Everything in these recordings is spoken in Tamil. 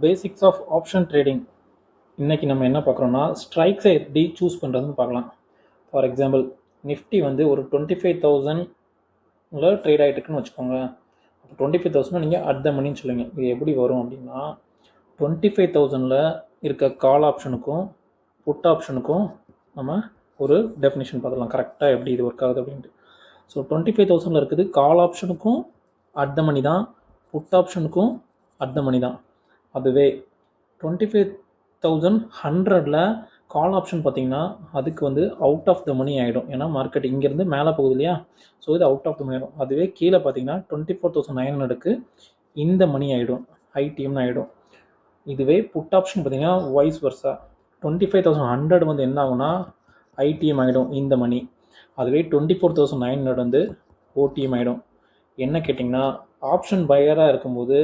Basics of option trading. இன்றைக்கி நம்ம என்ன பார்க்குறோன்னா, ஸ்ட்ரைக்ஸை எப்படி சூஸ் பண்ணுறதுன்னு பார்க்கலாம். ஃபார் எக்ஸாம்பிள், நிஃப்டி வந்து ஒரு 25,000 ட்ரேட் ஆகிட்டுருக்குன்னு வச்சுக்கோங்க. அப்போ 25,000 நீங்கள் அட் த மணின்னு சொல்லுவீங்க. இது எப்படி வரும் அப்படின்னா, 25,000 இருக்க கால் ஆப்ஷனுக்கும் புட் ஆப்ஷனுக்கும் நம்ம ஒரு டெஃபினிஷன் பார்த்துக்கலாம், கரெக்டாக எப்படி இது ஒர்க் ஆகுது அப்படின்ட்டு. ஸோ 25,000 இருக்குது கால் ஆப்ஷனுக்கும் அட் த மணி தான், புட் ஆப்ஷனுக்கும் அட் த மணி தான். அதுவே 25,100 கால் ஆப்ஷன் பார்த்திங்கன்னா அதுக்கு வந்து அவுட் ஆஃப் த மணி ஆகிடும். ஏன்னா மார்க்கெட் இங்கேருந்து மேலே போகுது இல்லையா, ஸோ இது அவுட் ஆஃப் த மணி ஆகிடும். அதுவே கீழே பார்த்திங்கன்னா 24,900 இந்த மணி ஆகிடும், ஐடிஎம்னு ஆகிடும். இதுவே புட் ஆப்ஷன் பார்த்திங்கன்னா வைஸ் வர்ஸா, 25,100 வந்து என்ன ஆகும்னா ஐடிஎம் ஆகிடும் இந்த மணி. அதுவே 24,900 வந்து ஓடிஎம் ஆகிடும். என்ன கேட்டிங்கன்னா, ஆப்ஷன் பையராக இருக்கும்போது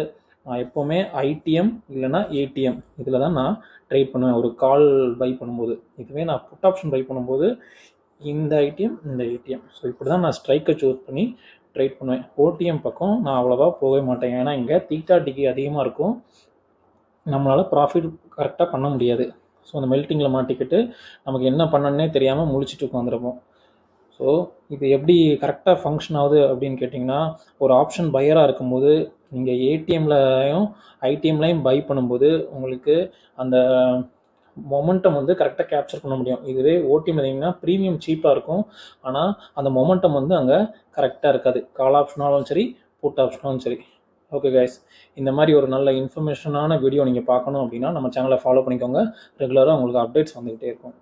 நான் எப்போவுமே ஐடிஎம் இல்லைனா ஏடிஎம் இதில் தான் நான் ட்ரேட் பண்ணுவேன் ஒரு கால் பை பண்ணும்போது. இதுவே நான் புட் ஆப்ஷன் பை பண்ணும்போது இந்த ஐடிஎம் இந்த ஏடிஎம், ஸோ இப்படி தான் நான் ஸ்ட்ரைக்கை சூஸ் பண்ணி ட்ரேட் பண்ணுவேன். ஓடிஎம் பக்கம் நான் அவ்வளோவா போகவே மாட்டேன், ஏன்னா இங்கே தீட்டா டிகி அதிகமாக இருக்கும், நம்மளால் ப்ராஃபிட் கரெக்டாக பண்ண முடியாது. ஸோ அந்த மெல்ட்டிங்கில் மாட்டிக்கிட்டு நமக்கு என்ன பண்ணணுன்னே தெரியாமல் முழிச்சிட்டு உட்காந்துருப்போம். ஸோ இது எப்படி கரெக்டாக ஃபங்க்ஷன் ஆகுது அப்படின்னு கேட்டிங்கன்னா, ஒரு ஆப்ஷன் பையராக இருக்கும்போது நீங்கள் ஏடிஎம்லையும் ஐடிஎம்லையும் பை பண்ணும்போது உங்களுக்கு அந்த மொமெண்டம் வந்து கரெக்டாக கேப்சர் பண்ண முடியும். இதுவே ஓடிஎம் பார்த்தீங்கன்னா ப்ரீமியம் சீப்பாக இருக்கும், ஆனால் அந்த மொமெண்டம் வந்து அங்கே கரெக்டாக இருக்காது, கால் ஆப்ஷனாலும் சரி புட் ஆப்ஷனாலும் சரி. ஓகே கைஸ், இந்த மாதிரி ஒரு நல்ல இன்ஃபர்மேஷனான வீடியோ நீங்கள் பார்க்கணும் அப்படின்னா நம்ம சேனலை ஃபாலோ பண்ணிக்கோங்க. ரெகுலராக உங்களுக்கு அப்டேட்ஸ் வந்துக்கிட்டே இருக்கும்.